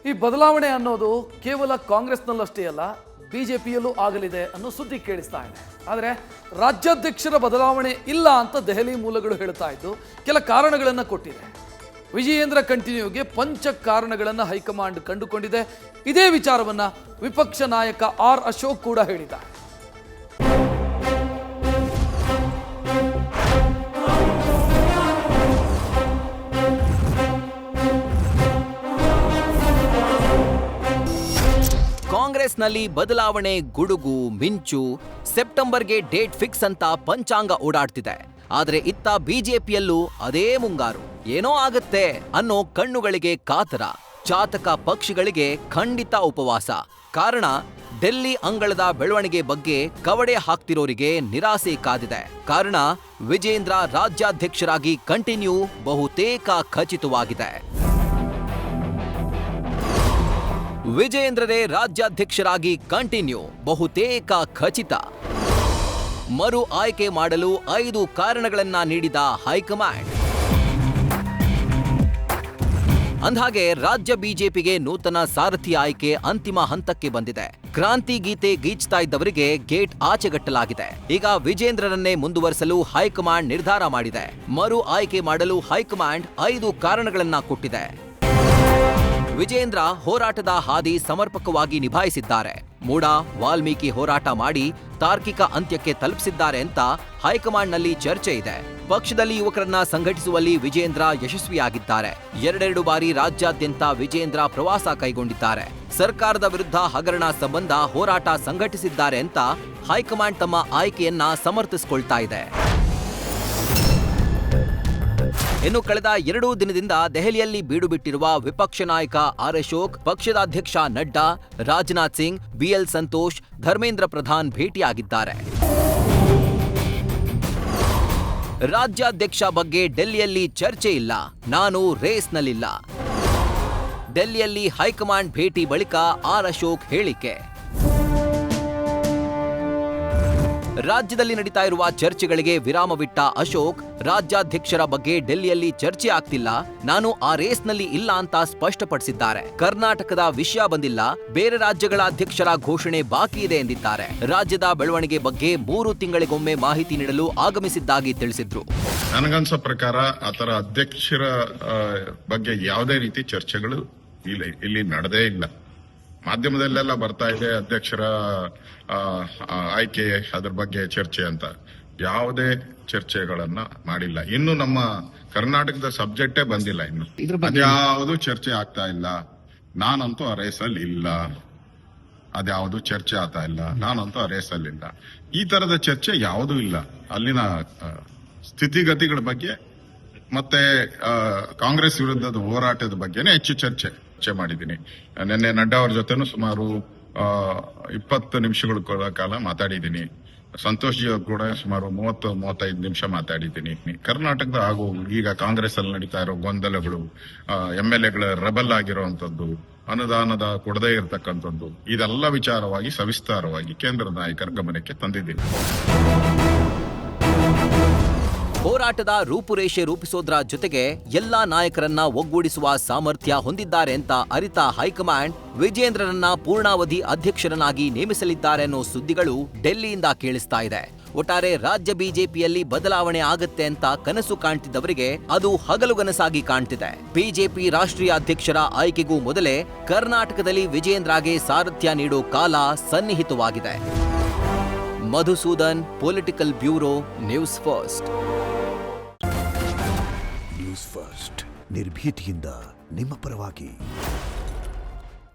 ಈ ಬದಲಾವಣೆ ಅನ್ನೋದು ಕೇವಲ ಕಾಂಗ್ರೆಸ್ನಲ್ಲಷ್ಟೇ ಅಲ್ಲ, ಬಿಜೆಪಿಯಲ್ಲೂ ಆಗಲಿದೆ ಅನ್ನೋ ಸುದ್ದಿ ಕೇಳಿಸ್ತಾ ಇದೆ. ಆದರೆ ರಾಜ್ಯಾಧ್ಯಕ್ಷರ ಬದಲಾವಣೆ ಇಲ್ಲ ಅಂತ ದೆಹಲಿ ಮೂಲಗಳು ಹೇಳ್ತಾ ಇದ್ದು ಕೆಲ ಕಾರಣಗಳನ್ನು ಕೊಟ್ಟಿದೆ. ವಿಜಯೇಂದ್ರ ಕಂಟಿನ್ಯೂಗೆ ಪಂಚ ಕಾರಣಗಳನ್ನು ಹೈಕಮಾಂಡ್ ಕಂಡುಕೊಂಡಿದೆ. ಇದೇ ವಿಚಾರವನ್ನು ವಿಪಕ್ಷ ನಾಯಕ ಆರ್ ಅಶೋಕ್ ಕೂಡ ಹೇಳಿದ್ದಾರೆ. ಕಾಂಗ್ರೆಸ್ನಲ್ಲಿ ಬದಲಾವಣೆ ಗುಡುಗು ಮಿಂಚು. ಸೆಪ್ಟೆಂಬರ್ಗೆ ಡೇಟ್ ಫಿಕ್ಸ್ ಅಂತ ಪಂಚಾಂಗ ಓಡಾಡ್ತಿದೆ. ಆದ್ರೆ ಇತ್ತ ಬಿಜೆಪಿಯಲ್ಲೂ ಅದೇ ಮುಂಗಾರು. ಏನೋ ಆಗತ್ತೆ ಅನ್ನೋ ಕಣ್ಣುಗಳಿಗೆ ಕಾತರ. ಚಾತಕ ಪಕ್ಷಿಗಳಿಗೆ ಖಂಡಿತ ಉಪವಾಸ. ಕಾರಣ ಡೆಲ್ಲಿ ಅಂಗಳದ ಬೆಳವಣಿಗೆ ಬಗ್ಗೆ ಕವಡೆ ಹಾಕ್ತಿರೋರಿಗೆ ನಿರಾಸೆ ಕಾದಿದೆ. ಕಾರಣ ವಿಜೇಂದ್ರ ರಾಜ್ಯಾಧ್ಯಕ್ಷರಾಗಿ ಕಂಟಿನ್ಯೂ ಬಹುತೇಕ ಖಚಿತವಾಗಿದೆ. ವಿಜಯೇಂದ್ರರೇ ರಾಜ್ಯಾಧ್ಯಕ್ಷರಾಗಿ ಕಂಟಿನ್ಯೂ ಬಹುತೇಕ ಖಚಿತ. ಮರು ಆಯ್ಕೆ ಮಾಡಲು 5 ಕಾರಣಗಳನ್ನ ನೀಡಿದ ಹೈಕಮಾಂಡ್. ಅಂದ್ಹಾಗೆ ರಾಜ್ಯ ಬಿಜೆಪಿಗೆ ನೂತನ ಸಾರಥಿ ಆಯ್ಕೆ ಅಂತಿಮ ಹಂತಕ್ಕೆ ಬಂದಿದೆ. ಕ್ರಾಂತಿ ಗೀತೆ ಗೀಚ್ತಾ ಇದ್ದವರಿಗೆ ಗೇಟ್ ಆಚೆಗಟ್ಟಲಾಗಿದೆ. ಈಗ ವಿಜೇಂದ್ರರನ್ನೇ ಮುಂದುವರಿಸಲು ಹೈಕಮಾಂಡ್ ನಿರ್ಧಾರ ಮಾಡಿದೆ. ಮರು ಆಯ್ಕೆ ಮಾಡಲು ಹೈಕಮಾಂಡ್ 5 ಕಾರಣಗಳನ್ನ ಕೊಟ್ಟಿದೆ. ವಿಜೇಂದ್ರ ಹೋರಾಟದ ಹಾದಿ ಸಮರ್ಪಕವಾಗಿ ನಿಭಾಯಿಸಿದ್ದಾರೆ. ಮೂಡ ವಾಲ್ಮೀಕಿ ಹೋರಾಟ ಮಾಡಿ ತಾರ್ಕಿಕ ಅಂತ್ಯಕ್ಕೆ ತಲುಪಿಸಿದ್ದಾರೆ ಅಂತ ಹೈಕಮಾಂಡ್ನಲ್ಲಿ ಚರ್ಚೆ ಇದೆ. ಪಕ್ಷದಲ್ಲಿ ಯುವಕರನ್ನ ಸಂಘಟಿಸುವಲ್ಲಿ ವಿಜೇಂದ್ರ ಯಶಸ್ವಿಯಾಗಿದ್ದಾರೆ. 2 ಬಾರಿ ರಾಜ್ಯಾದ್ಯಂತ ವಿಜೇಂದ್ರ ಪ್ರವಾಸ ಕೈಗೊಂಡಿದ್ದಾರೆ. ಸರ್ಕಾರದ ವಿರುದ್ಧ ಹಗರಣ ಸಂಬಂಧ ಹೋರಾಟ ಸಂಘಟಿಸಿದ್ದಾರೆ ಅಂತ ಹೈಕಮಾಂಡ್ ತಮ್ಮ ಆಯ್ಕೆಯನ್ನ ಸಮರ್ಥಿಸಿಕೊಳ್ತಾ ಇದೆ. ಇನ್ನು ಕಳೆದ 2 ದಿನದಿಂದ ದೆಹಲಿಯಲ್ಲಿ ಬೀಡು ಬಿಟ್ಟಿರುವ ವಿಪಕ್ಷ ನಾಯಕ ಆರ್ ಅಶೋಕ್, ಪಕ್ಷದ ಅಧ್ಯಕ್ಷ ನಡ್ಡಾ, ರಾಜನಾಥ್ ಸಿಂಗ್, ಬಿಎಲ್ ಸಂತೋಷ್, ಧರ್ಮೇಂದ್ರ ಪ್ರಧಾನ್ ಭೇಟಿಯಾಗಿದ್ದಾರೆ. ರಾಜ್ಯಾಧ್ಯಕ್ಷ ಬಗ್ಗೆ ಡೆಲ್ಲಿಯಲ್ಲಿ ಚರ್ಚೆ ಇಲ್ಲ, ನಾನು ರೇಸ್ನಲ್ಲಿಲ್ಲ. ಡೆಲ್ಲಿಯಲ್ಲಿ ಹೈಕಮಾಂಡ್ ಭೇಟಿ ಬಳಿಕ ಆರ್ ಅಶೋಕ್ ಹೇಳಿಕೆ. ರಾಜ್ಯದಲ್ಲಿ ನಡೀತಾ ಇರುವ ಚರ್ಚೆಗಳಿಗೆ ವಿರಾಮವಿಟ್ಟ ಅಶೋಕ್, ರಾಜ್ಯಾಧ್ಯಕ್ಷರ ಬಗ್ಗೆ ಡೆಲ್ಲಿಯಲ್ಲಿ ಚರ್ಚೆ ಆಗ್ತಿಲ್ಲ, ನಾನು ಆ ರೇಸ್ನಲ್ಲಿ ಇಲ್ಲ ಅಂತ ಸ್ಪಷ್ಟಪಡಿಸಿದ್ದಾರೆ. ಕರ್ನಾಟಕದ ವಿಷಯ ಬಂದಿಲ್ಲ, ಬೇರೆ ರಾಜ್ಯಗಳ ಅಧ್ಯಕ್ಷರ ಘೋಷಣೆ ಬಾಕಿ ಇದೆ ಎಂದಿದ್ದಾರೆ. ರಾಜ್ಯದ ಬೆಳವಣಿಗೆ ಬಗ್ಗೆ 3 ತಿಂಗಳಿಗೊಮ್ಮೆ ಮಾಹಿತಿ ನೀಡಲು ಆಗಮಿಸಿದ್ದಾಗಿ ತಿಳಿಸಿದ್ರು. ನನಗನ್ಸೋ ಪ್ರಕಾರ ಆತರ ಅಧ್ಯಕ್ಷರ ಬಗ್ಗೆ ಯಾವುದೇ ರೀತಿ ಚರ್ಚೆಗಳು ಇಲ್ಲಿ ನಡೆದೇ ಇಲ್ಲ. ಮಾಧ್ಯಮದಲ್ಲೆಲ್ಲ ಬರ್ತಾ ಇದೆ ಅಧ್ಯಕ್ಷರ ಆಯ್ಕೆ ಅದ್ರ ಬಗ್ಗೆ ಚರ್ಚೆ ಅಂತ. ಯಾವುದೇ ಚರ್ಚೆಗಳನ್ನ ಮಾಡಿಲ್ಲ. ಇನ್ನು ನಮ್ಮ ಕರ್ನಾಟಕದ ಸಬ್ಜೆಕ್ಟೇ ಬಂದಿಲ್ಲ. ಇನ್ನು ಅದ್ಯಾವುದು ಚರ್ಚೆ ಆಗ್ತಾ ಇಲ್ಲ. ನಾನಂತೂ ಆ ರೇಸಲ್ಲಿ ಇಲ್ಲ, ಅದ್ಯಾವುದು ಚರ್ಚೆ ಆಗ್ತಾ ಇಲ್ಲ, ನಾನಂತೂ ಆ ರೇಸಲ್ಲಿ ಇಲ್ಲ. ಈ ತರದ ಚರ್ಚೆ ಯಾವುದೂ ಇಲ್ಲ. ಅಲ್ಲಿನ ಸ್ಥಿತಿಗತಿಗಳ ಬಗ್ಗೆ ಮತ್ತೆ ಕಾಂಗ್ರೆಸ್ ವಿರುದ್ಧದ ಹೋರಾಟದ ಬಗ್ಗೆನೇ ಹೆಚ್ಚು ಚರ್ಚೆ ಮಾಡಿದ್ದೀನಿ. ನಿನ್ನೆ ನಡ್ಡಾ ಅವ್ರ ಜೊತೆನೂ ಸುಮಾರು 20 ನಿಮಿಷಗಳ ಕಾಲ ಮಾತಾಡಿದ್ದೀನಿ. ಸಂತೋಷ್ ಜಿ ಅವ್ರು ಕೂಡ ಸುಮಾರು 30-35 ನಿಮಿಷ ಮಾತಾಡಿದ್ದೀನಿ. ಕರ್ನಾಟಕದ ಹಾಗೂ ಈಗ ಕಾಂಗ್ರೆಸ್ ಅಲ್ಲಿ ನಡೀತಾ ಇರೋ ಗೊಂದಲಗಳು, MLAಗಳ ರೆಬಲ್ ಆಗಿರುವಂತದ್ದು, ಅನುದಾನದ ಕೊಡದೇ ಇರತಕ್ಕಂಥದ್ದು, ಇದೆಲ್ಲ ವಿಚಾರವಾಗಿ ಸವಿಸ್ತಾರವಾಗಿ ಕೇಂದ್ರ ನಾಯಕರ ಗಮನಕ್ಕೆ ತಂದಿದ್ದೀನಿ. ಹೋರಾಟದ ರೂಪುರೇಷೆ ರೂಪಿಸೋದ್ರ ಜೊತೆಗೆ ಎಲ್ಲಾ ನಾಯಕರನ್ನ ಒಗ್ಗೂಡಿಸುವ ಸಾಮರ್ಥ್ಯ ಹೊಂದಿದ್ದಾರೆ ಅಂತ ಅರಿತ ಹೈಕಮಾಂಡ್ ವಿಜೇಂದ್ರರನ್ನ ಪೂರ್ಣಾವಧಿ ಅಧ್ಯಕ್ಷರನ್ನಾಗಿ ನೇಮಿಸಲಿದ್ದಾರೆ ಅನ್ನೋ ಸುದ್ದಿಗಳು ಡೆಲ್ಲಿಯಿಂದ ಕೇಳಿಸ್ತಾ ಇದೆ. ಒಟ್ಟಾರೆ ರಾಜ್ಯ ಬಿಜೆಪಿಯಲ್ಲಿ ಬದಲಾವಣೆ ಆಗತ್ತೆ ಅಂತ ಕನಸು ಕಾಣ್ತಿದ್ದವರಿಗೆ ಅದು ಹಗಲುಗನಸಾಗಿ ಕಾಣ್ತಿದೆ. ಬಿಜೆಪಿ ರಾಷ್ಟ್ರೀಯ ಅಧ್ಯಕ್ಷರ ಆಯ್ಕೆಗೂ ಮೊದಲೇ ಕರ್ನಾಟಕದಲ್ಲಿ ವಿಜೇಂದ್ರಗೆ ಸಾರಥ್ಯ ನೀಡೋ ಕಾಲ ಸನ್ನಿಹಿತವಾಗಿದೆ. Madhusudan, political bureau, news first. News first ನಿರ್ಭೀತಿಯಿಂದ ನಿಮ್ಮ ಪರವಾಗಿ.